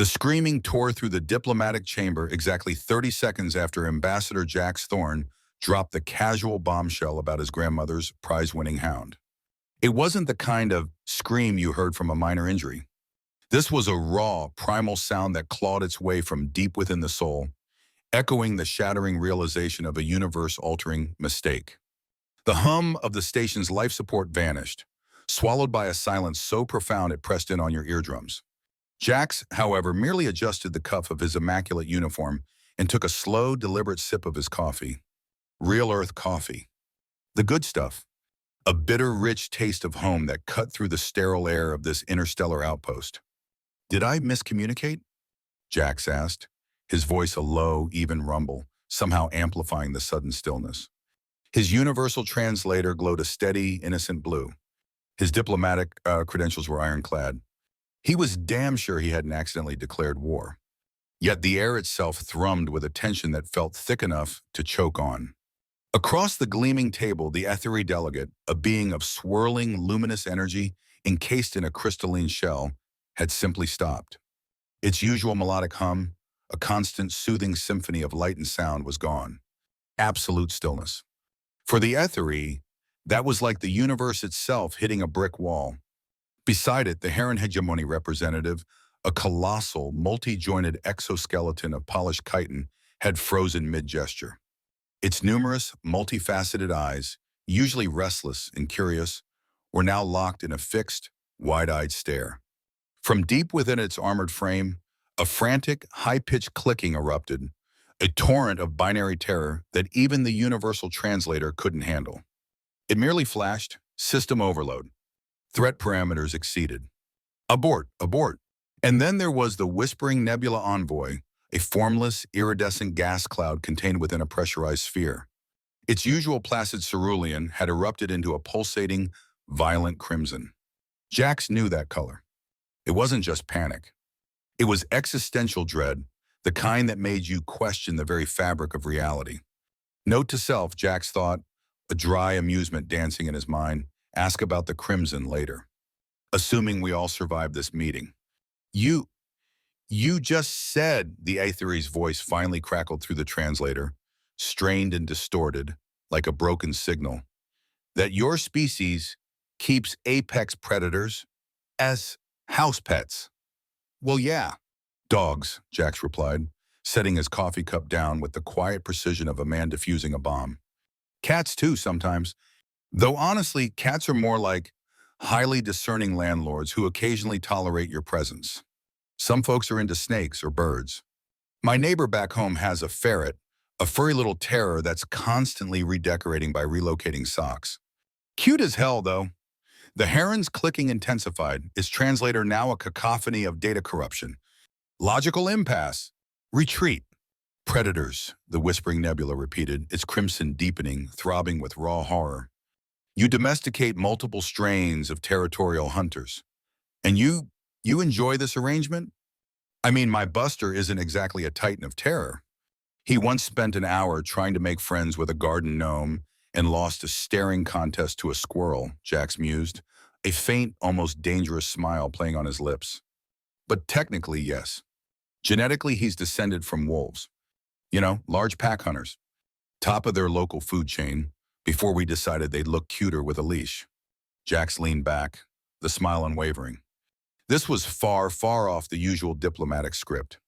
The screaming tore through the diplomatic chamber exactly 30 seconds after Ambassador Jax Thorne dropped the casual bombshell about his grandmother's prize-winning hound. It wasn't the kind of scream you heard from a minor injury. This was a raw, primal sound that clawed its way from deep within the soul, echoing the shattering realization of a universe-altering mistake. The hum of the station's life support vanished, swallowed by a silence so profound it pressed in on your eardrums. Jax, however, merely adjusted the cuff of his immaculate uniform and took a slow, deliberate sip of his coffee. Real Earth coffee. The good stuff. A bitter, rich taste of home that cut through the sterile air of this interstellar outpost. "Did I miscommunicate?" Jax asked, his voice a low, even rumble, somehow amplifying the sudden stillness. His universal translator glowed a steady, innocent blue. His diplomatic credentials were ironclad. He was damn sure he hadn't accidentally declared war. Yet the air itself thrummed with a tension that felt thick enough to choke on. Across the gleaming table, the ethery delegate, a being of swirling, luminous energy encased in a crystalline shell, had simply stopped. Its usual melodic hum, a constant soothing symphony of light and sound, was gone. Absolute stillness. For the ethery, that was like the universe itself hitting a brick wall. Beside it, the Heron hegemony representative, a colossal, multi-jointed exoskeleton of polished chitin, had frozen mid-gesture. Its numerous, multifaceted eyes, usually restless and curious, were now locked in a fixed, wide-eyed stare. From deep within its armored frame, a frantic, high-pitched clicking erupted, a torrent of binary terror that even the universal translator couldn't handle. It merely flashed, "System overload. Threat parameters exceeded. Abort, abort." And then there was the whispering nebula envoy, a formless, iridescent gas cloud contained within a pressurized sphere. Its usual placid cerulean had erupted into a pulsating, violent crimson. Jax knew that color. It wasn't just panic. It was existential dread, the kind that made you question the very fabric of reality. Note to self, Jax thought, a dry amusement dancing in his mind, ask about the crimson later. Assuming we all survived this meeting. You just said, the ethery's voice finally crackled through the translator, strained and distorted, like a broken signal, that your species keeps apex predators as house pets. "Well, yeah. Dogs," Jax replied, setting his coffee cup down with the quiet precision of a man defusing a bomb. "Cats too, sometimes. Though honestly, cats are more like highly discerning landlords who occasionally tolerate your presence. Some folks are into snakes or birds. My neighbor back home has a ferret, a furry little terror that's constantly redecorating by relocating socks. Cute as hell, though." The Heron's clicking intensified, its translator now a cacophony of data corruption. "Logical impasse. Retreat. Predators," the whispering nebula repeated, its crimson deepening, throbbing with raw horror. "You domesticate multiple strains of territorial hunters. And you enjoy this arrangement? I mean, my Buster isn't exactly a titan of terror. He once spent an hour trying to make friends with a garden gnome and lost a staring contest to a squirrel," Jax mused, a faint, almost dangerous smile playing on his lips. "But technically, yes. Genetically, he's descended from wolves. Large pack hunters. Top of their local food chain, before we decided they'd look cuter with a leash." Jax leaned back, the smile unwavering. This was far, far off the usual diplomatic script.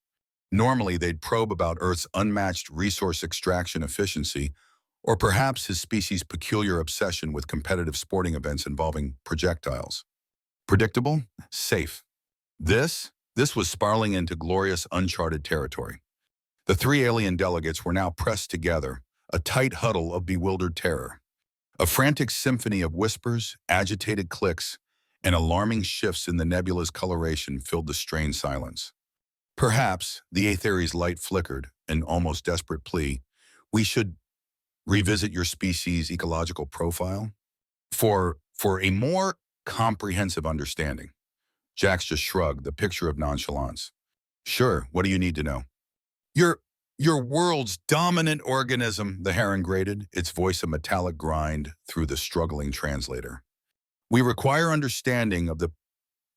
Normally, they'd probe about Earth's unmatched resource extraction efficiency, or perhaps his species' peculiar obsession with competitive sporting events involving projectiles. Predictable? Safe. This was spiraling into glorious, uncharted territory. The three alien delegates were now pressed together, a tight huddle of bewildered terror. A frantic symphony of whispers, agitated clicks, and alarming shifts in the nebula's coloration filled the strained silence. Perhaps, the ethery's light flickered, an almost desperate plea, "We should revisit your species' ecological profile for a more comprehensive understanding." Jax just shrugged, the picture of nonchalance. "Sure, what do you need to know?" Your world's dominant organism," the Heron grated, its voice a metallic grind through the struggling translator. "We require understanding of the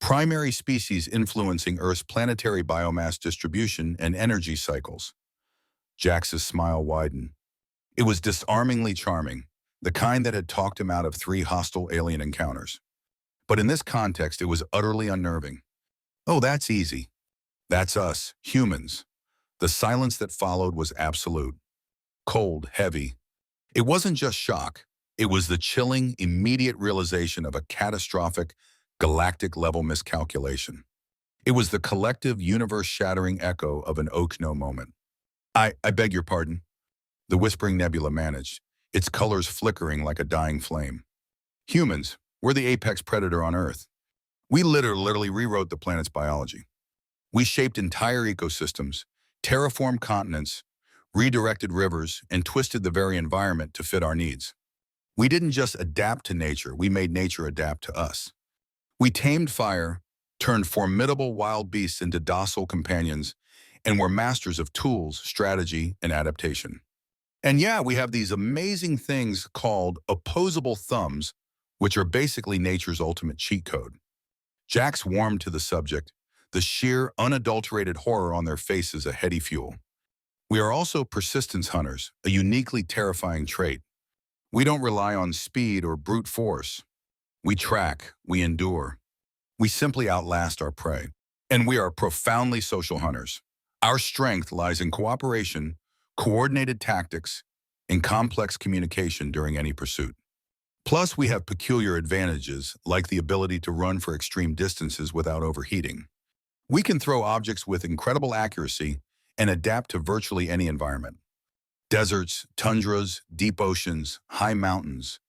primary species influencing Earth's planetary biomass distribution and energy cycles. Jax's smile widened. It was disarmingly charming, the kind that had talked him out of 3 hostile alien encounters. But in this context, it was utterly unnerving. Oh, that's easy. That's us, humans. The silence that followed was absolute. Cold, heavy. It wasn't just shock. It was the chilling, immediate realization of a catastrophic, galactic-level miscalculation. It was the collective, universe-shattering echo of an Okno moment. I beg your pardon. The whispering nebula managed, its colors flickering like a dying flame. Humans, we're the apex predator on Earth. We literally rewrote the planet's biology. We shaped entire ecosystems, terraformed continents, redirected rivers, and twisted the very environment to fit our needs. We didn't just adapt to nature, we made nature adapt to us. We tamed fire, turned formidable wild beasts into docile companions, and were masters of tools, strategy, and adaptation. And yeah, we have these amazing things called opposable thumbs, which are basically nature's ultimate cheat code. Jax warmed to the subject, the sheer, unadulterated horror on their faces a heady fuel. We are also persistence hunters, a uniquely terrifying trait. We don't rely on speed or brute force. We track, we endure. We simply outlast our prey. And we are profoundly social hunters. Our strength lies in cooperation, coordinated tactics, and complex communication during any pursuit. Plus, we have peculiar advantages, like the ability to run for extreme distances without overheating. We can throw objects with incredible accuracy and adapt to virtually any environment. Deserts, tundras, deep oceans, high mountains.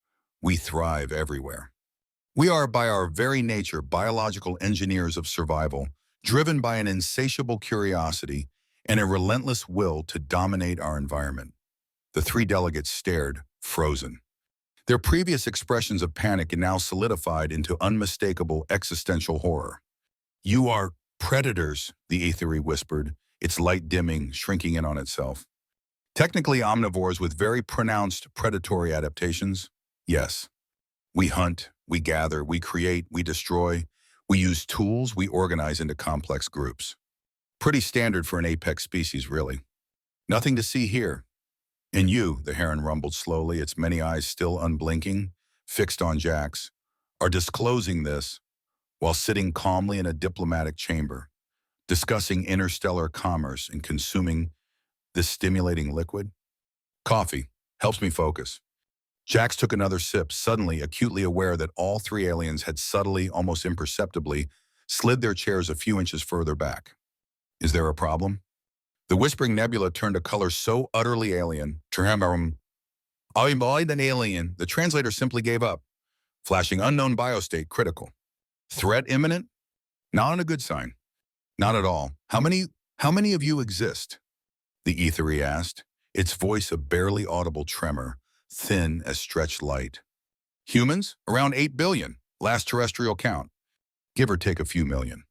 We thrive everywhere. We are, by our very nature, biological engineers of survival, driven by an insatiable curiosity and a relentless will to dominate our environment. The 3 delegates stared, frozen. Their previous expressions of panic are now solidified into unmistakable existential horror. You are predators, the Aetheri whispered, its light dimming, shrinking in on itself. Technically omnivores with very pronounced predatory adaptations? Yes. We hunt, we gather, we create, we destroy. We use tools, we organize into complex groups. Pretty standard for an apex species, really. Nothing to see here. And you, the heron rumbled slowly, its many eyes still unblinking, fixed on Jax, are disclosing this while sitting calmly in a diplomatic chamber, discussing interstellar commerce and consuming this stimulating liquid. Coffee helps me focus. Jax took another sip, suddenly acutely aware that all 3 aliens had subtly, almost imperceptibly, slid their chairs a few inches further back. Is there a problem? The whispering nebula turned a color so utterly alien, I'm an alien, the translator simply gave up, flashing unknown biostate critical. Threat imminent? Not a good sign. Not at all. How many of you exist? The Aetheri asked, its voice a barely audible tremor, thin as stretched light. Humans? Around 8 billion, last terrestrial count. Give or take a few million.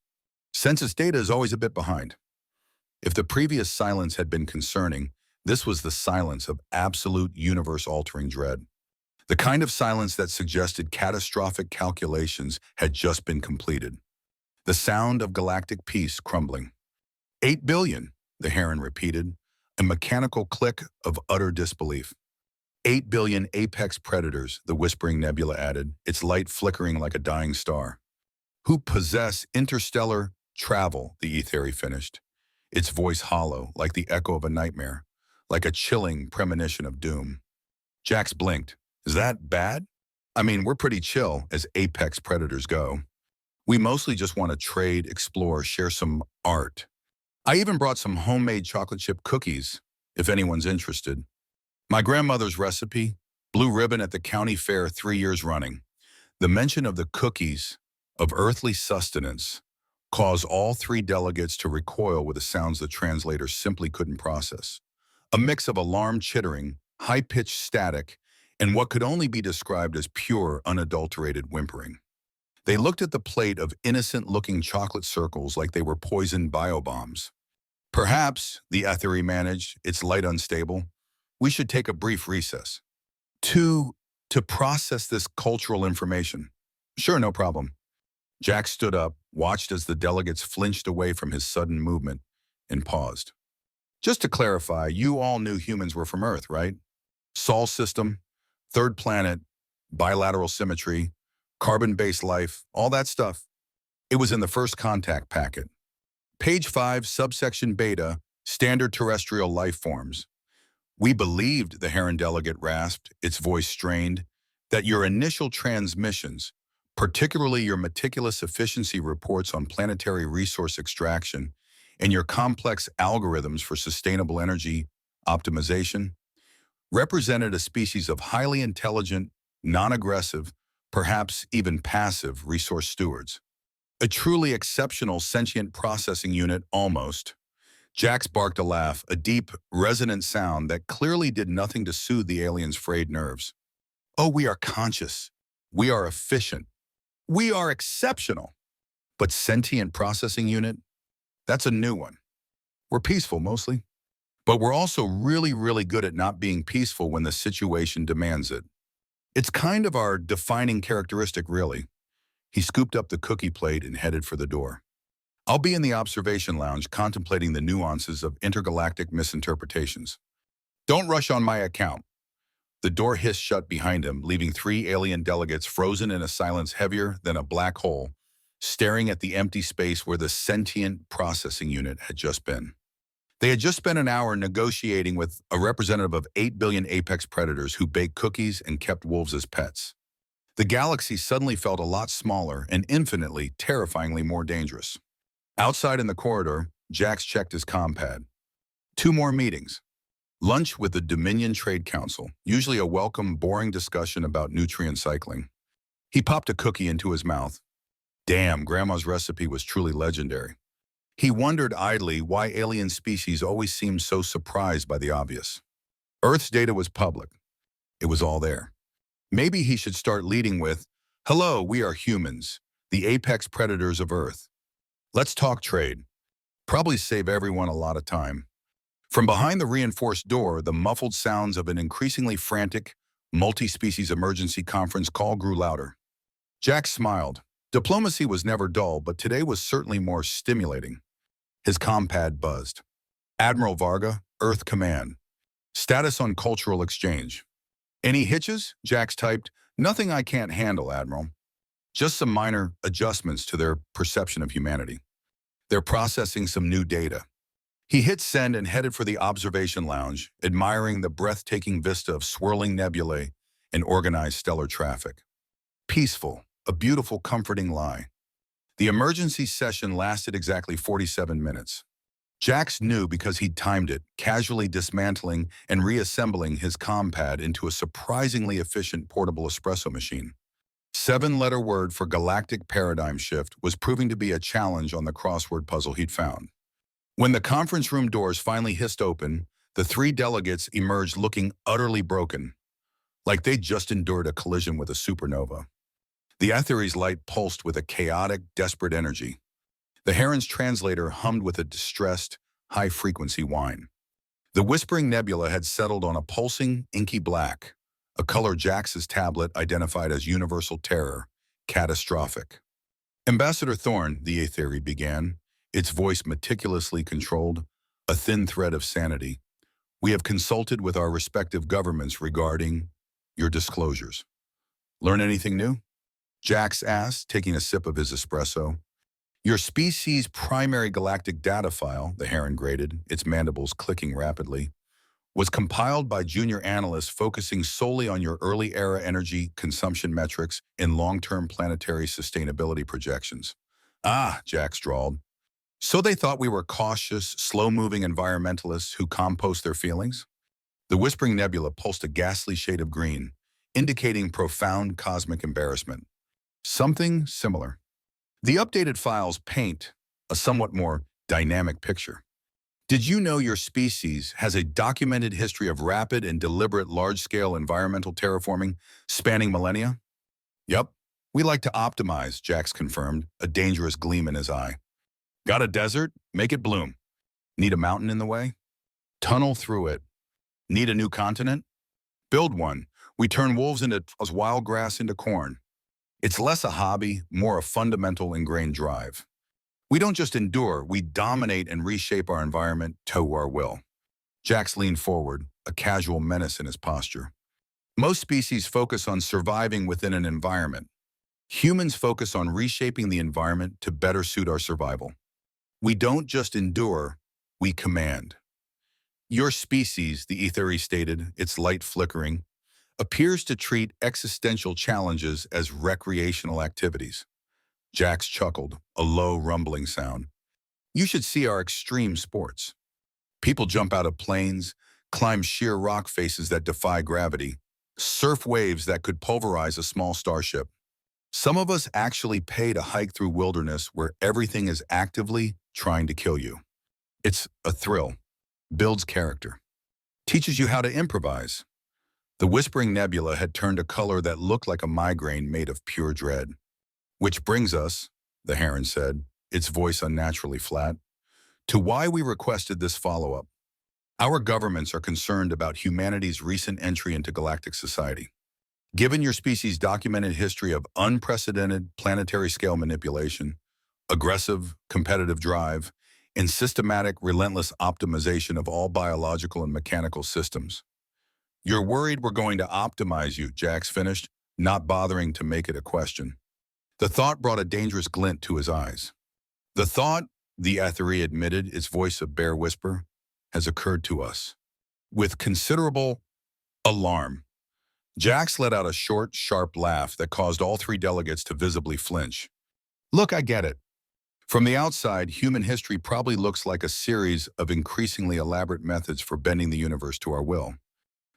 Census data is always a bit behind. If the previous silence had been concerning, this was the silence of absolute universe-altering dread. The kind of silence that suggested catastrophic calculations had just been completed. The sound of galactic peace crumbling. 8 billion, the heron repeated, a mechanical click of utter disbelief. 8 billion apex predators, the whispering nebula added, its light flickering like a dying star. Who possess interstellar travel, the Aetheri finished, its voice hollow, like the echo of a nightmare, like a chilling premonition of doom. Jax blinked. Is that bad? I mean, we're pretty chill as apex predators go. We mostly just want to trade, explore, share some art. I even brought some homemade chocolate chip cookies, if anyone's interested. My grandmother's recipe, blue ribbon at the county fair 3 years running. The mention of the cookies of earthly sustenance caused all 3 delegates to recoil with the sounds the translator simply couldn't process. A mix of alarm chittering, high-pitched static, and what could only be described as pure, unadulterated whimpering. They looked at the plate of innocent-looking chocolate circles like they were poisoned biobombs. Perhaps, the Aetheri managed, its light unstable, we should take a brief recess. To process this cultural information. Sure, no problem. Jack stood up, watched as the delegates flinched away from his sudden movement, and paused. Just to clarify, you all knew humans were from Earth, right? Sol system, third planet, bilateral symmetry, carbon-based life, all that stuff. It was in the first contact packet. Page 5, subsection beta, standard terrestrial life forms. We believed, the Heron delegate rasped, its voice strained, that your initial transmissions, particularly your meticulous efficiency reports on planetary resource extraction and your complex algorithms for sustainable energy optimization, represented a species of highly intelligent, non-aggressive, perhaps even passive resource stewards. A truly exceptional sentient processing unit almost. Jax barked a laugh, a deep, resonant sound that clearly did nothing to soothe the alien's frayed nerves. Oh, we are conscious. We are efficient. We are exceptional. But sentient processing unit? That's a new one. We're peaceful mostly. But we're also really, really good at not being peaceful when the situation demands it. It's kind of our defining characteristic, really. He scooped up the cookie plate and headed for the door. I'll be in the observation lounge contemplating the nuances of intergalactic misinterpretations. Don't rush on my account. The door hissed shut behind him, leaving 3 alien delegates frozen in a silence heavier than a black hole, staring at the empty space where the sentient processing unit had just been. They had just spent an hour negotiating with a representative of 8 billion apex predators who baked cookies and kept wolves as pets. The galaxy suddenly felt a lot smaller and infinitely, terrifyingly more dangerous. Outside in the corridor, Jax checked his compad. 2 more meetings. Lunch with the Dominion Trade Council, usually a welcome, boring discussion about nutrient cycling. He popped a cookie into his mouth. Damn, Grandma's recipe was truly legendary. He wondered idly why alien species always seemed so surprised by the obvious. Earth's data was public. It was all there. Maybe he should start leading with, "Hello, we are humans, the apex predators of Earth. Let's talk trade." Probably save everyone a lot of time. From behind the reinforced door, the muffled sounds of an increasingly frantic, multi-species emergency conference call grew louder. Jack smiled. Diplomacy was never dull, but today was certainly more stimulating. His compad buzzed. Admiral Varga, Earth Command. Status on cultural exchange. Any hitches? Jax typed. Nothing I can't handle, Admiral. Just some minor adjustments to their perception of humanity. They're processing some new data. He hit send and headed for the observation lounge, admiring the breathtaking vista of swirling nebulae and organized stellar traffic. Peaceful, a beautiful, comforting lie. The emergency session lasted exactly 47 minutes. Jax knew because he'd timed it, casually dismantling and reassembling his compad into a surprisingly efficient portable espresso machine. 7-letter word for galactic paradigm shift was proving to be a challenge on the crossword puzzle he'd found. When the conference room doors finally hissed open, the 3 delegates emerged looking utterly broken, like they'd just endured a collision with a supernova. The Aethery's light pulsed with a chaotic, desperate energy. The Heron's translator hummed with a distressed, high-frequency whine. The Whispering Nebula had settled on a pulsing, inky black, a color Jax's tablet identified as universal terror, catastrophic. Ambassador Thorne, the Aethery began, its voice meticulously controlled, a thin thread of sanity. We have consulted with our respective governments regarding your disclosures. Learn anything new? Jax asked, taking a sip of his espresso. Your species' primary galactic data file, the Heron grated, its mandibles clicking rapidly, was compiled by junior analysts focusing solely on your early-era energy consumption metrics and long-term planetary sustainability projections. Ah, Jax drawled. So they thought we were cautious, slow-moving environmentalists who compost their feelings? The Whispering Nebula pulsed a ghastly shade of green, indicating profound cosmic embarrassment. Something similar. The updated files paint a somewhat more dynamic picture. Did you know your species has a documented history of rapid and deliberate large-scale environmental terraforming spanning millennia? Yup, we like to optimize, Jax confirmed, a dangerous gleam in his eye. Got a desert? Make it bloom. Need a mountain in the way? Tunnel through it. Need a new continent? Build one. We turn wolves into wild grass into corn. It's less a hobby, more a fundamental ingrained drive. We don't just endure, we dominate and reshape our environment to our will. Jax leaned forward, a casual menace in his posture. Most species focus on surviving within an environment. Humans focus on reshaping the environment to better suit our survival. We don't just endure, we command. Your species, the Aetheri stated, its light flickering, appears to treat existential challenges as recreational activities. Jax chuckled, a low rumbling sound. You should see our extreme sports. People jump out of planes, climb sheer rock faces that defy gravity, surf waves that could pulverize a small starship. Some of us actually pay to hike through wilderness where everything is actively trying to kill you. It's a thrill, builds character, teaches you how to improvise. The Whispering Nebula had turned a color that looked like a migraine made of pure dread. Which brings us, the Heron said, its voice unnaturally flat, to why we requested this follow-up. Our governments are concerned about humanity's recent entry into galactic society. Given your species' documented history of unprecedented planetary-scale manipulation, aggressive, competitive drive, and systematic, relentless optimization of all biological and mechanical systems. You're worried we're going to optimize you, Jax finished, not bothering to make it a question. The thought brought a dangerous glint to his eyes. The thought, the Aetheri admitted, its voice a bare whisper, has occurred to us. With considerable alarm, Jax let out a short, sharp laugh that caused all three delegates to visibly flinch. Look, I get it. From the outside, human history probably looks like a series of increasingly elaborate methods for bending the universe to our will.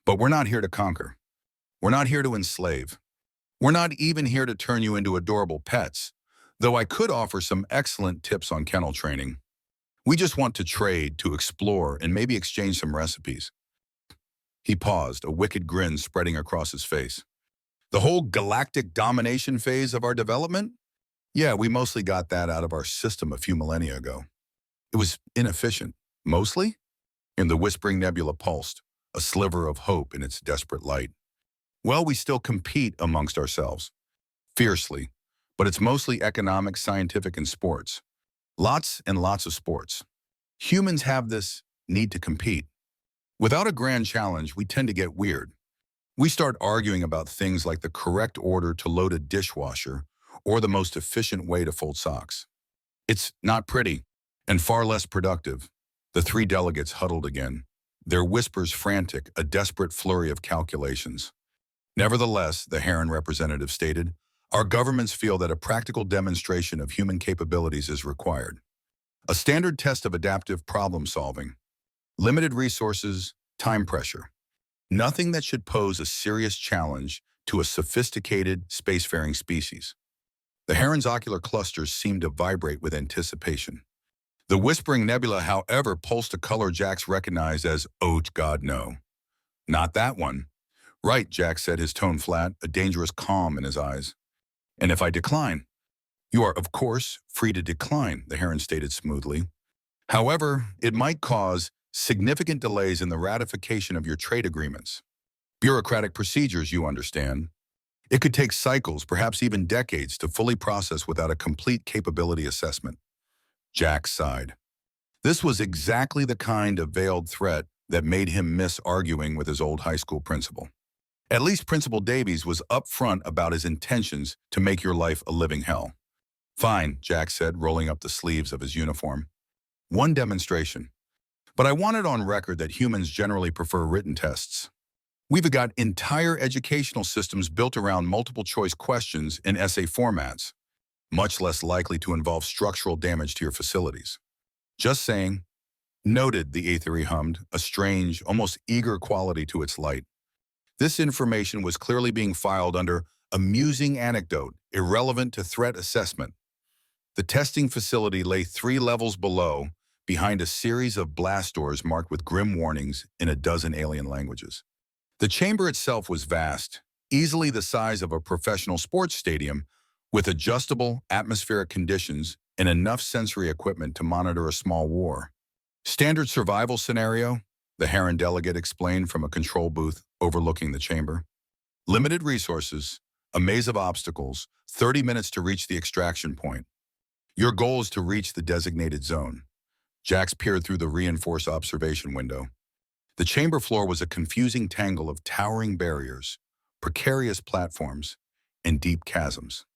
But we're not here to conquer. We're not here to enslave. We're not even here to turn you into adorable pets, though I could offer some excellent tips on kennel training. We just want to trade, to explore, and maybe exchange some recipes. He paused, a wicked grin spreading across his face. The whole galactic domination phase of our development? Yeah, we mostly got that out of our system a few millennia ago. It was inefficient. Mostly? And the Whispering Nebula pulsed, a sliver of hope in its desperate light. Well, we still compete amongst ourselves. Fiercely. But it's mostly economic, scientific, and sports. Lots and lots of sports. Humans have this need to compete. Without a grand challenge, we tend to get weird. We start arguing about things like the correct order to load a dishwasher or the most efficient way to fold socks. It's not pretty and far less productive. The three delegates huddled again, their whispers frantic, a desperate flurry of calculations. Nevertheless, the Heron representative stated, our governments feel that a practical demonstration of human capabilities is required. A standard test of adaptive problem solving. Limited resources, time pressure. Nothing that should pose a serious challenge to a sophisticated, spacefaring species. The Heron's ocular clusters seemed to vibrate with anticipation. The Whispering Nebula, however, pulsed a color Jax recognized as, oh, God, no. Not that one. Right, Jax said, his tone flat, a dangerous calm in his eyes. And if I decline? You are, of course, free to decline, the Heron stated smoothly. However, it might cause significant delays in the ratification of your trade agreements. Bureaucratic procedures, you understand. It could take cycles, perhaps even decades, to fully process without a complete capability assessment. Jax sighed. This was exactly the kind of veiled threat that made him miss arguing with his old high school principal. At least Principal Davies was upfront about his intentions to make your life a living hell. Fine, Jax said, rolling up the sleeves of his uniform. One demonstration. But I want it on record that humans generally prefer written tests. We've got entire educational systems built around multiple-choice questions in essay formats, much less likely to involve structural damage to your facilities. Just saying. Noted, the Aetheri hummed, a strange, almost eager quality to its light. This information was clearly being filed under amusing anecdote, irrelevant to threat assessment. The testing facility lay 3 levels below, behind a series of blast doors marked with grim warnings in a dozen alien languages. The chamber itself was vast, easily the size of a professional sports stadium, with adjustable atmospheric conditions and enough sensory equipment to monitor a small war. Standard survival scenario, the Heron delegate explained from a control booth overlooking the chamber. Limited resources, A maze of obstacles, 30 minutes to reach the extraction point. Your goal is to reach the designated zone. Jax peered through the reinforced observation window. The chamber floor was a confusing tangle of towering barriers, precarious platforms, and deep chasms.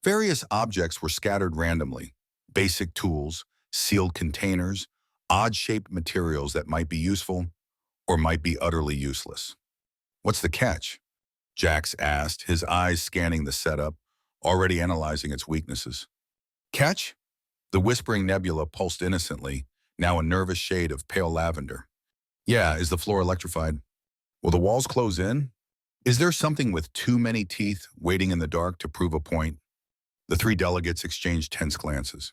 Various objects were scattered randomly, basic tools, sealed containers, odd-shaped materials that might be useful or might be utterly useless. What's the catch? Jax asked, his eyes scanning the setup, already analyzing its weaknesses. Catch? The whispering nebula pulsed innocently, now a nervous shade of pale lavender. Yeah, is the floor electrified? Will the walls close in? Is there something with too many teeth waiting in the dark to prove a point? The three delegates exchanged tense glances.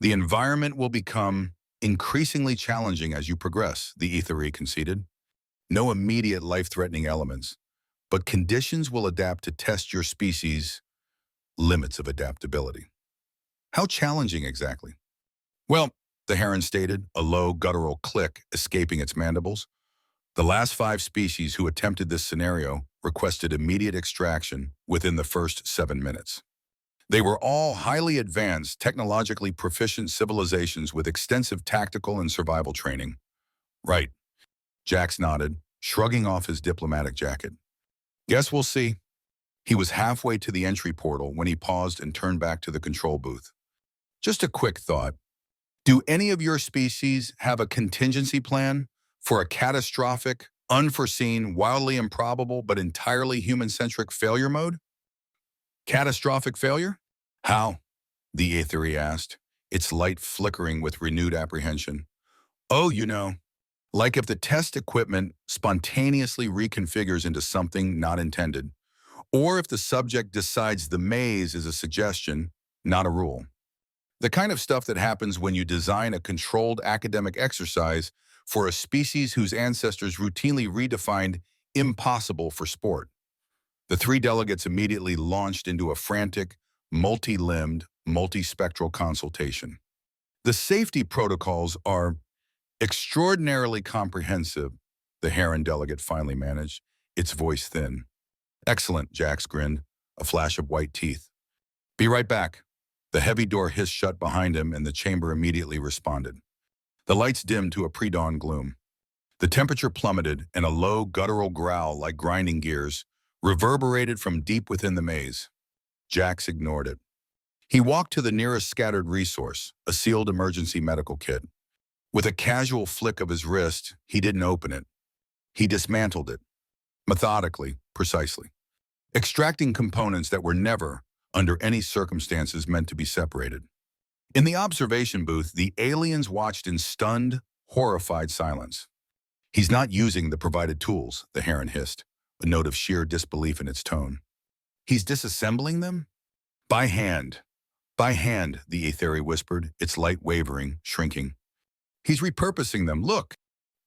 The environment will become increasingly challenging as you progress, the Aethery conceded. No immediate life-threatening elements, but conditions will adapt to test your species' limits of adaptability. How challenging exactly? Well, the heron stated, a low, guttural click escaping its mandibles. The last 5 species who attempted this scenario requested immediate extraction within the first 7 minutes. They were all highly advanced, technologically proficient civilizations with extensive tactical and survival training. Right. Jax nodded, shrugging off his diplomatic jacket. Guess we'll see. He was halfway to the entry portal when he paused and turned back to the control booth. Just a quick thought. Do any of your species have a contingency plan for a catastrophic, unforeseen, wildly improbable, but entirely human-centric failure mode? Catastrophic failure? How? The Aethery asked, its light flickering with renewed apprehension. Oh, like if the test equipment spontaneously reconfigures into something not intended, or if the subject decides the maze is a suggestion, not a rule. The kind of stuff that happens when you design a controlled academic exercise for a species whose ancestors routinely redefined impossible for sport. The 3 delegates immediately launched into a frantic, multi-limbed, multispectral consultation. The safety protocols are extraordinarily comprehensive, the heron delegate finally managed, its voice thin. Excellent, Jax grinned, a flash of white teeth. Be right back. The heavy door hissed shut behind him and the chamber immediately responded. The lights dimmed to a pre-dawn gloom. The temperature plummeted and a low, guttural growl like grinding gears reverberated from deep within the maze. Jax ignored it. He walked to the nearest scattered resource, a sealed emergency medical kit. With a casual flick of his wrist, he didn't open it. He dismantled it. Methodically, precisely. Extracting components that were never, under any circumstances, meant to be separated. In the observation booth, the aliens watched in stunned, horrified silence. He's not using the provided tools, the heron hissed, a note of sheer disbelief in its tone. He's disassembling them? By hand. By hand, the Aethery whispered, its light wavering, shrinking. He's repurposing them. Look.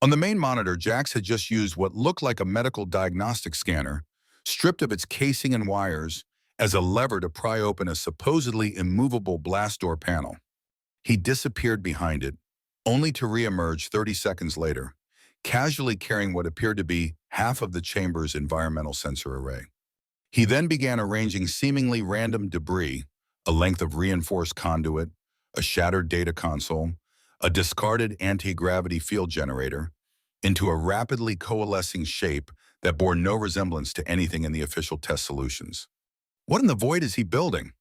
On the main monitor, Jax had just used what looked like a medical diagnostic scanner, stripped of its casing and wires, as a lever to pry open a supposedly immovable blast door panel. He disappeared behind it, only to re-emerge 30 seconds later, casually carrying what appeared to be half of the chamber's environmental sensor array. He then began arranging seemingly random debris, a length of reinforced conduit, a shattered data console, a discarded anti-gravity field generator, into a rapidly coalescing shape that bore no resemblance to anything in the official test solutions. What in the void is he building?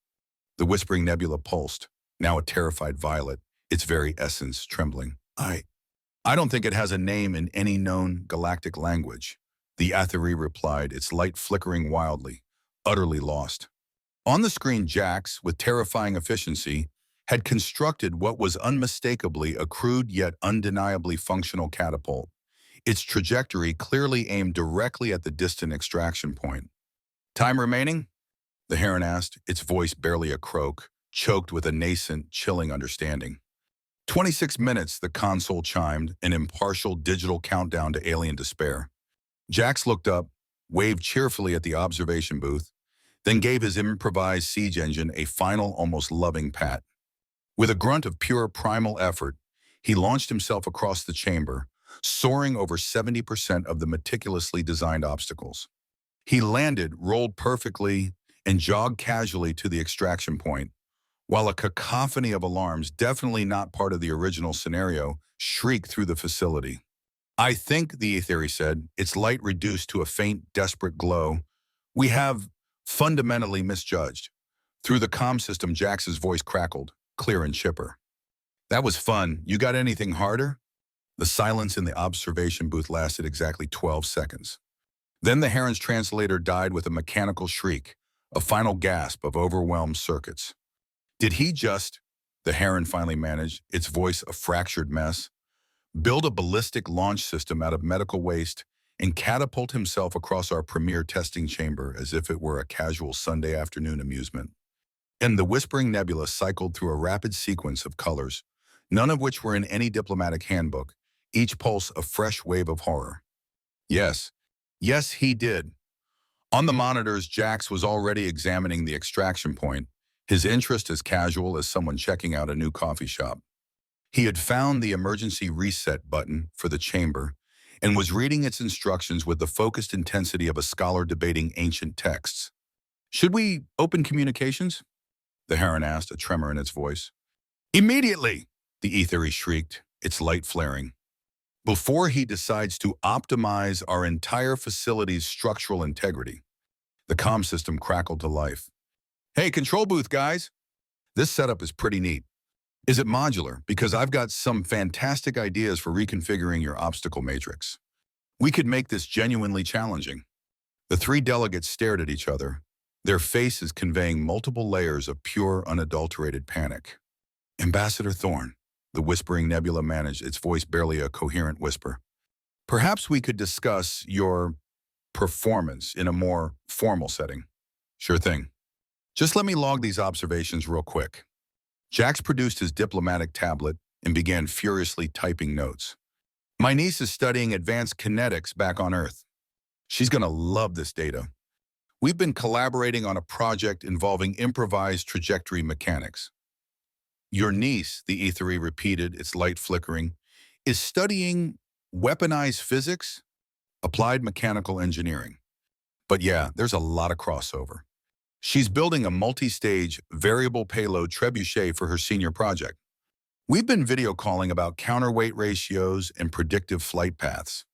The whispering nebula pulsed, now a terrified violet, its very essence trembling. I don't think it has a name in any known galactic language, the Aethery replied, its light flickering wildly, utterly lost. On the screen, Jax, with terrifying efficiency, had constructed what was unmistakably a crude yet undeniably functional catapult, its trajectory clearly aimed directly at the distant extraction point. Time remaining? The heron asked, its voice barely a croak, choked with a nascent, chilling understanding. 26 minutes, the console chimed, an impartial digital countdown to alien despair. Jax looked up, waved cheerfully at the observation booth, then gave his improvised siege engine a final, almost loving pat. With a grunt of pure primal effort, he launched himself across the chamber, soaring over 70% of the meticulously designed obstacles. He landed, rolled perfectly, and jogged casually to the extraction point, while a cacophony of alarms, definitely not part of the original scenario, shrieked through the facility. I think, the Aetheri said, its light reduced to a faint, desperate glow. We have fundamentally misjudged. Through the comm system, Jax's voice crackled, clear and chipper. That was fun. You got anything harder? The silence in the observation booth lasted exactly 12 seconds. Then the Heron's translator died with a mechanical shriek, a final gasp of overwhelmed circuits. Did he just, the Heron finally managed, its voice a fractured mess, build a ballistic launch system out of medical waste and catapult himself across our premier testing chamber as if it were a casual Sunday afternoon amusement? And the Whispering Nebula cycled through a rapid sequence of colors, none of which were in any diplomatic handbook, each pulse a fresh wave of horror. Yes, yes, he did. On the monitors, Jax was already examining the extraction point, his interest as casual as someone checking out a new coffee shop. He had found the emergency reset button for the chamber and was reading its instructions with the focused intensity of a scholar debating ancient texts. Should we open communications? The Heron asked, a tremor in its voice. Immediately, the Aetheri shrieked, its light flaring. Before he decides to optimize our entire facility's structural integrity. The comm system crackled to life. Hey, control booth, guys. This setup is pretty neat. Is it modular? Because I've got some fantastic ideas for reconfiguring your obstacle matrix. We could make this genuinely challenging. The three delegates stared at each other, their faces conveying multiple layers of pure, unadulterated panic. Ambassador Thorne, the Whispering Nebula managed, its voice barely a coherent whisper. Perhaps we could discuss your performance in a more formal setting. Sure thing. Just let me log these observations real quick. Jax produced his diplomatic tablet and began furiously typing notes. My niece is studying advanced kinetics back on Earth. She's going to love this data. We've been collaborating on a project involving improvised trajectory mechanics. Your niece, the Aetheri repeated, its light flickering, is studying weaponized physics, applied mechanical engineering. But yeah, there's a lot of crossover. She's building a multi-stage, variable payload trebuchet for her senior project. We've been video calling about counterweight ratios and predictive flight paths.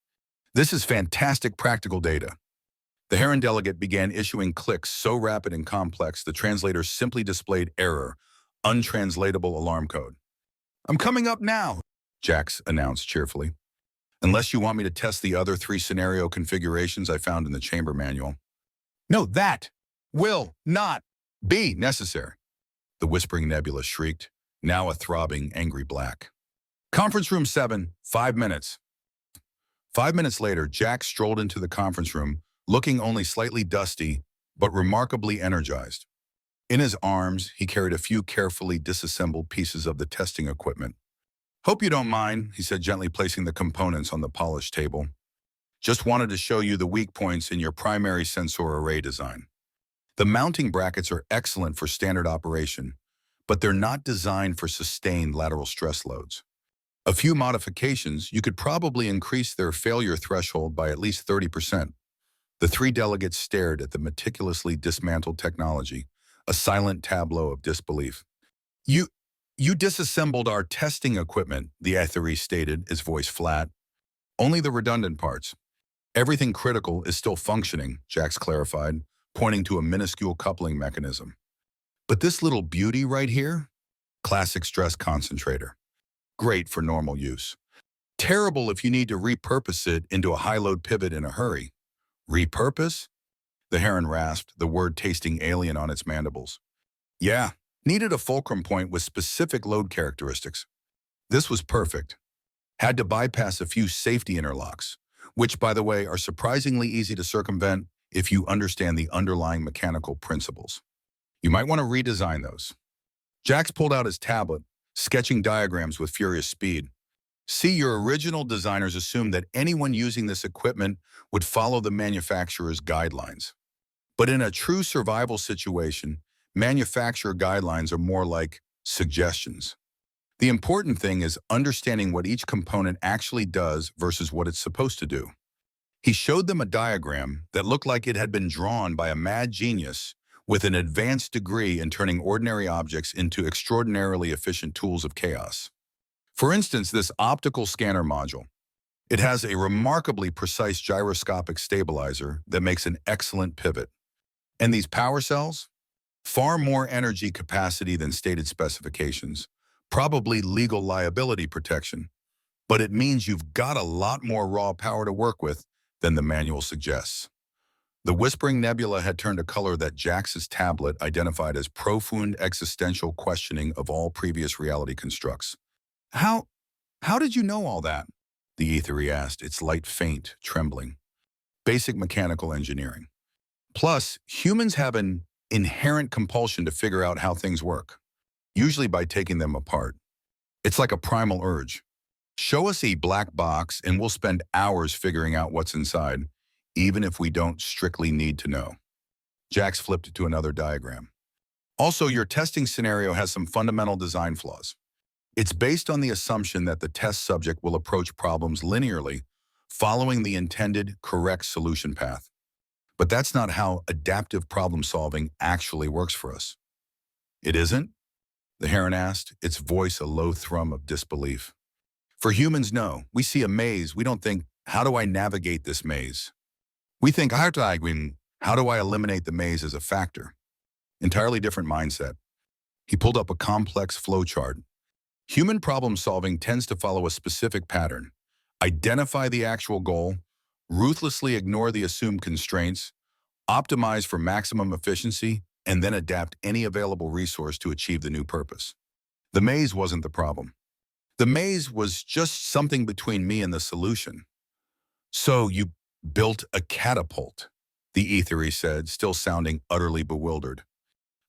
This is fantastic practical data. The Heron delegate began issuing clicks so rapid and complex the translator simply displayed error, untranslatable alarm code. I'm coming up now, Jax announced cheerfully. Unless you want me to test the other 3 scenario configurations I found in the chamber manual. No, that will not be necessary, the Whispering Nebula shrieked, now a throbbing, angry black. Conference room 7, 5 minutes. 5 minutes later, Jax strolled into the conference room, looking only slightly dusty, but remarkably energized. In his arms, he carried a few carefully disassembled pieces of the testing equipment. Hope you don't mind, he said, gently placing the components on the polished table. Just wanted to show you the weak points in your primary sensor array design. The mounting brackets are excellent for standard operation, but they're not designed for sustained lateral stress loads. A few modifications, you could probably increase their failure threshold by at least 30%. The 3 delegates stared at the meticulously dismantled technology, a silent tableau of disbelief. You disassembled our testing equipment, the Aetheri stated, his voice flat. Only the redundant parts. Everything critical is still functioning, Jax clarified, pointing to a minuscule coupling mechanism. But this little beauty right here? Classic stress concentrator. Great for normal use. Terrible if you need to repurpose it into a high-load pivot in a hurry. Repurpose? The Heron rasped, the word tasting alien on its mandibles. Yeah, needed a fulcrum point with specific load characteristics. This was perfect. Had to bypass a few safety interlocks, which, by the way, are surprisingly easy to circumvent if you understand the underlying mechanical principles. You might want to redesign those. Jax pulled out his tablet, sketching diagrams with furious speed. See, your original designers assumed that anyone using this equipment would follow the manufacturer's guidelines. But in a true survival situation, manufacturer guidelines are more like suggestions. The important thing is understanding what each component actually does versus what it's supposed to do. He showed them a diagram that looked like it had been drawn by a mad genius with an advanced degree in turning ordinary objects into extraordinarily efficient tools of chaos. For instance, this optical scanner module. It has a remarkably precise gyroscopic stabilizer that makes an excellent pivot. And these power cells? Far more energy capacity than stated specifications. Probably legal liability protection. But it means you've got a lot more raw power to work with than the manual suggests. The Whispering Nebula had turned a color that Jax's tablet identified as profound existential questioning of all previous reality constructs. How did you know all that? The ether asked, its light faint, trembling. Basic mechanical engineering. Plus, humans have an inherent compulsion to figure out how things work, usually by taking them apart. It's like a primal urge. Show us a black box and we'll spend hours figuring out what's inside, even if we don't strictly need to know. Jax flipped to another diagram. Also, your testing scenario has some fundamental design flaws. It's based on the assumption that the test subject will approach problems linearly, following the intended correct solution path. But that's not how adaptive problem solving actually works for us. It isn't? The heron asked, its voice a low thrum of disbelief. For humans, no. We see a maze. We don't think, how do I navigate this maze? We think, how do I eliminate the maze as a factor? Entirely different mindset. He pulled up a complex flowchart. Human problem solving tends to follow a specific pattern. Identify the actual goal, ruthlessly ignore the assumed constraints, optimize for maximum efficiency, and then adapt any available resource to achieve the new purpose. The maze wasn't the problem. The maze was just something between me and the solution. So you built a catapult, the ethery said, still sounding utterly bewildered.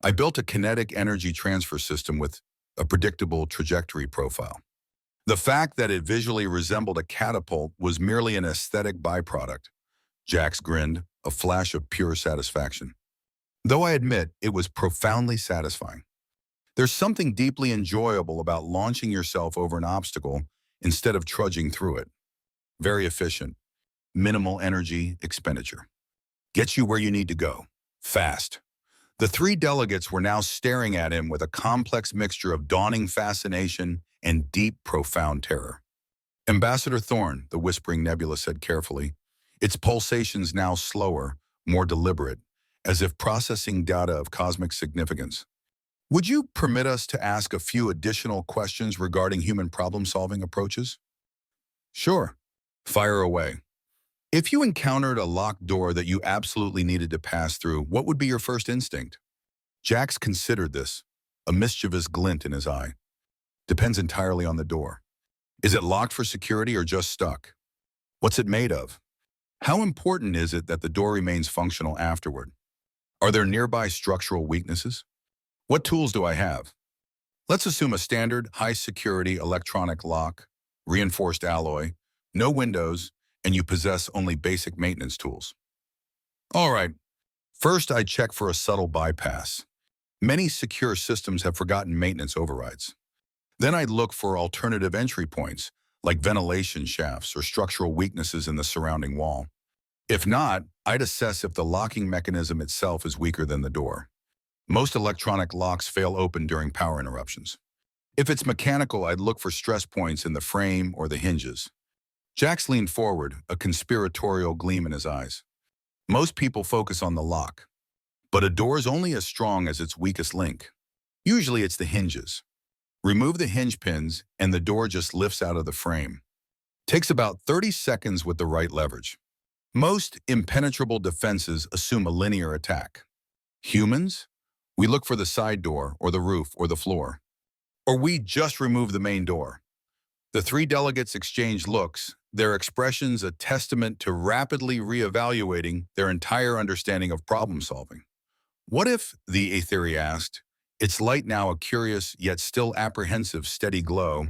I built a kinetic energy transfer system with a predictable trajectory profile. The fact that it visually resembled a catapult was merely an aesthetic byproduct. Jax grinned, a flash of pure satisfaction. Though I admit it was profoundly satisfying. There's something deeply enjoyable about launching yourself over an obstacle instead of trudging through it. Very efficient, minimal energy expenditure. Gets you where you need to go, fast. The three delegates were now staring at him with a complex mixture of dawning fascination and deep, profound terror. Ambassador Thorne, the Whispering Nebula said carefully, its pulsations now slower, more deliberate, as if processing data of cosmic significance. Would you permit us to ask a few additional questions regarding human problem-solving approaches? Sure. Fire away. If you encountered a locked door that you absolutely needed to pass through, what would be your first instinct? Jax considered this, a mischievous glint in his eye. Depends entirely on the door. Is it locked for security or just stuck? What's it made of? How important is it that the door remains functional afterward? Are there nearby structural weaknesses? What tools do I have? Let's assume a standard, high-security electronic lock, reinforced alloy, no windows, and you possess only basic maintenance tools. All right. First, I check for a subtle bypass. Many secure systems have forgotten maintenance overrides. Then I'd look for alternative entry points, like ventilation shafts or structural weaknesses in the surrounding wall. If not, I'd assess if the locking mechanism itself is weaker than the door. Most electronic locks fail open during power interruptions. If it's mechanical, I'd look for stress points in the frame or the hinges. Jax leaned forward, a conspiratorial gleam in his eyes. Most people focus on the lock, but a door is only as strong as its weakest link. Usually it's the hinges. Remove the hinge pins and the door just lifts out of the frame. Takes about 30 seconds with the right leverage. Most impenetrable defenses assume a linear attack. Humans? We look for the side door or the roof or the floor. Or we just remove the main door. The three delegates exchanged looks, their expressions a testament to rapidly reevaluating their entire understanding of problem solving. What if, the Aetheri asked, its light now a curious yet still apprehensive steady glow,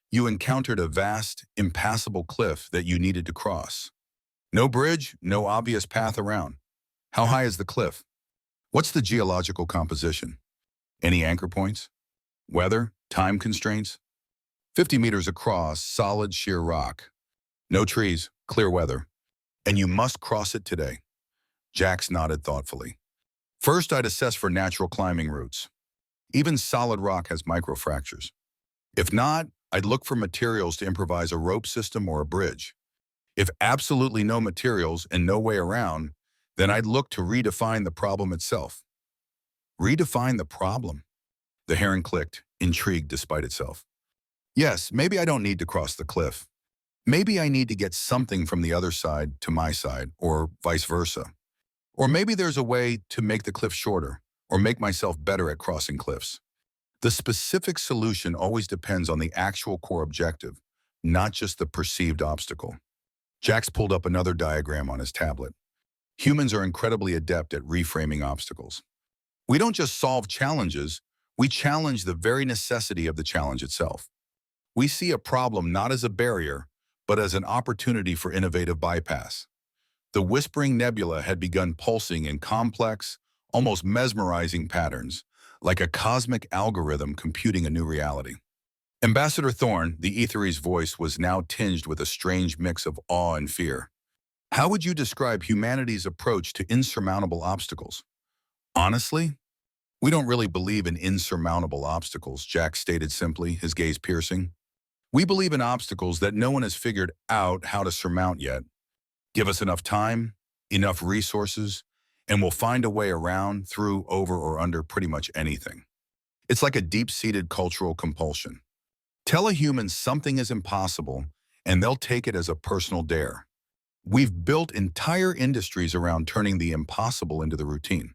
you encountered a vast, impassable cliff that you needed to cross? No bridge, no obvious path around. How high is the cliff? What's the geological composition? Any anchor points? Weather? Time constraints? 50 meters across, solid sheer rock. No trees, clear weather. And you must cross it today. Jax nodded thoughtfully. First, I'd assess for natural climbing routes. Even solid rock has microfractures. If not, I'd look for materials to improvise a rope system or a bridge. If absolutely no materials and no way around, then I'd look to redefine the problem itself. Redefine the problem? The heron clicked, intrigued despite itself. Yes, maybe I don't need to cross the cliff. Maybe I need to get something from the other side to my side, or vice versa. Or maybe there's a way to make the cliff shorter, or make myself better at crossing cliffs. The specific solution always depends on the actual core objective, not just the perceived obstacle. Jax pulled up another diagram on his tablet. Humans are incredibly adept at reframing obstacles. We don't just solve challenges, we challenge the very necessity of the challenge itself. We see a problem not as a barrier, but as an opportunity for innovative bypass. The Whispering Nebula had begun pulsing in complex, almost mesmerizing patterns, like a cosmic algorithm computing a new reality. Ambassador Thorne, the Ethere's voice, was now tinged with a strange mix of awe and fear. How would you describe humanity's approach to insurmountable obstacles? Honestly, we don't really believe in insurmountable obstacles, Jack stated simply, his gaze piercing. We believe in obstacles that no one has figured out how to surmount yet. Give us enough time, enough resources, and we'll find a way around, through, over, or under pretty much anything. It's like a deep-seated cultural compulsion. Tell a human something is impossible, and they'll take it as a personal dare. We've built entire industries around turning the impossible into the routine.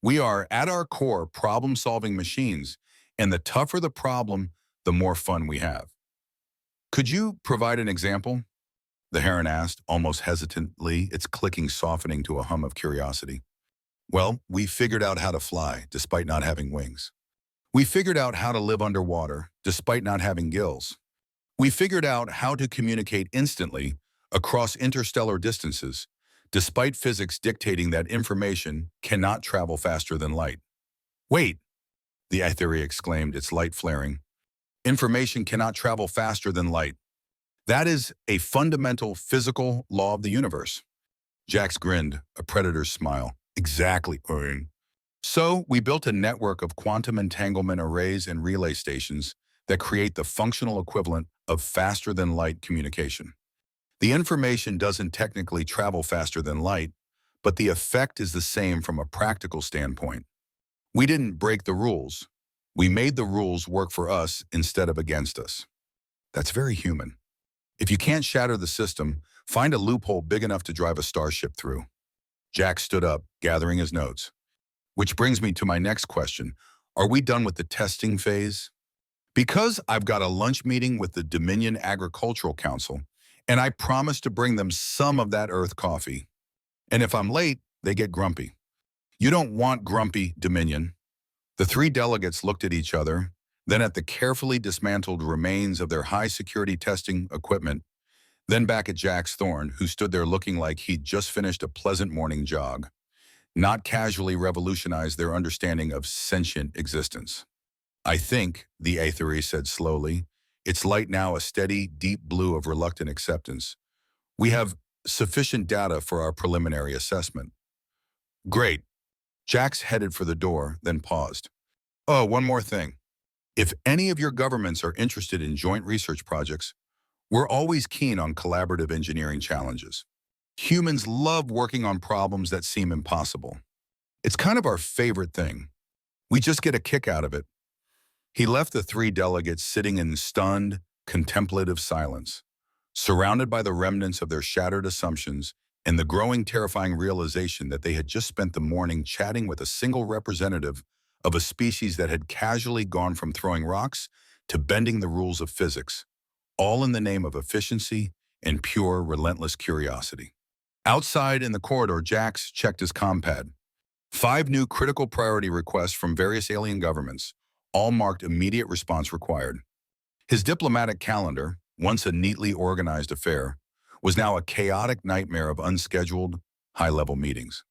We are, at our core, problem-solving machines, and the tougher the problem, the more fun we have. Could you provide an example? The heron asked, almost hesitantly, its clicking softening to a hum of curiosity. Well, we figured out how to fly, despite not having wings. We figured out how to live underwater, despite not having gills. We figured out how to communicate instantly across interstellar distances, despite physics dictating that information cannot travel faster than light. Wait, the Aetheri exclaimed, its light flaring. Information cannot travel faster than light. That is a fundamental physical law of the universe. Jax grinned, a predator's smile. Exactly, Orin. So, we built a network of quantum entanglement arrays and relay stations that create the functional equivalent of faster-than-light communication. The information doesn't technically travel faster than light, but the effect is the same from a practical standpoint. We didn't break the rules. We made the rules work for us instead of against us. That's very human. If you can't shatter the system, find a loophole big enough to drive a starship through. Jack stood up, gathering his notes. Which brings me to my next question. Are we done with the testing phase? Because I've got a lunch meeting with the Dominion Agricultural Council, and I promised to bring them some of that Earth coffee. And if I'm late, they get grumpy. You don't want grumpy, Dominion. The three delegates looked at each other, then at the carefully dismantled remains of their high-security testing equipment, then back at Jax Thorne, who stood there looking like he'd just finished a pleasant morning jog. Not casually revolutionized their understanding of sentient existence. I think, the Aetheri said slowly, its light now a steady, deep blue of reluctant acceptance. We have sufficient data for our preliminary assessment. Great. Jax headed for the door, then paused. Oh, one more thing. If any of your governments are interested in joint research projects, we're always keen on collaborative engineering challenges. Humans love working on problems that seem impossible. It's kind of our favorite thing. We just get a kick out of it. He left the three delegates sitting in stunned, contemplative silence, surrounded by the remnants of their shattered assumptions and the growing terrifying realization that they had just spent the morning chatting with a single representative of a species that had casually gone from throwing rocks to bending the rules of physics, all in the name of efficiency and pure, relentless curiosity. Outside in the corridor, Jax checked his compad. 5 new critical priority requests from various alien governments, all marked immediate response required. His diplomatic calendar, once a neatly organized affair, was now a chaotic nightmare of unscheduled, high-level meetings.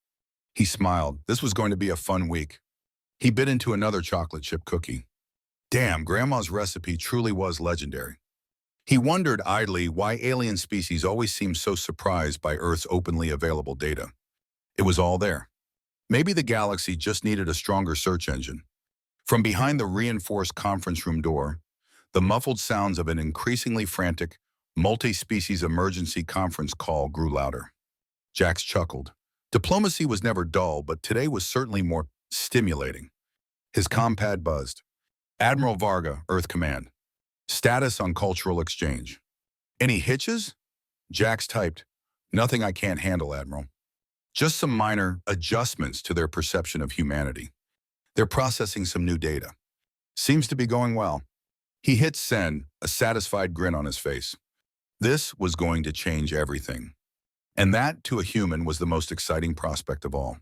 He smiled. This was going to be a fun week. He bit into another chocolate chip cookie. Damn, Grandma's recipe truly was legendary. He wondered idly why alien species always seemed so surprised by Earth's openly available data. It was all there. Maybe the galaxy just needed a stronger search engine. From behind the reinforced conference room door, the muffled sounds of an increasingly frantic, multi-species emergency conference call grew louder. Jax chuckled. Diplomacy was never dull, but today was certainly more stimulating. His compad buzzed. Admiral Varga, Earth Command. Status on cultural exchange. Any hitches? Jax typed. Nothing I can't handle, Admiral. Just some minor adjustments to their perception of humanity. They're processing some new data. Seems to be going well. He hit send, a satisfied grin on his face. This was going to change everything. And that, to a human, was the most exciting prospect of all.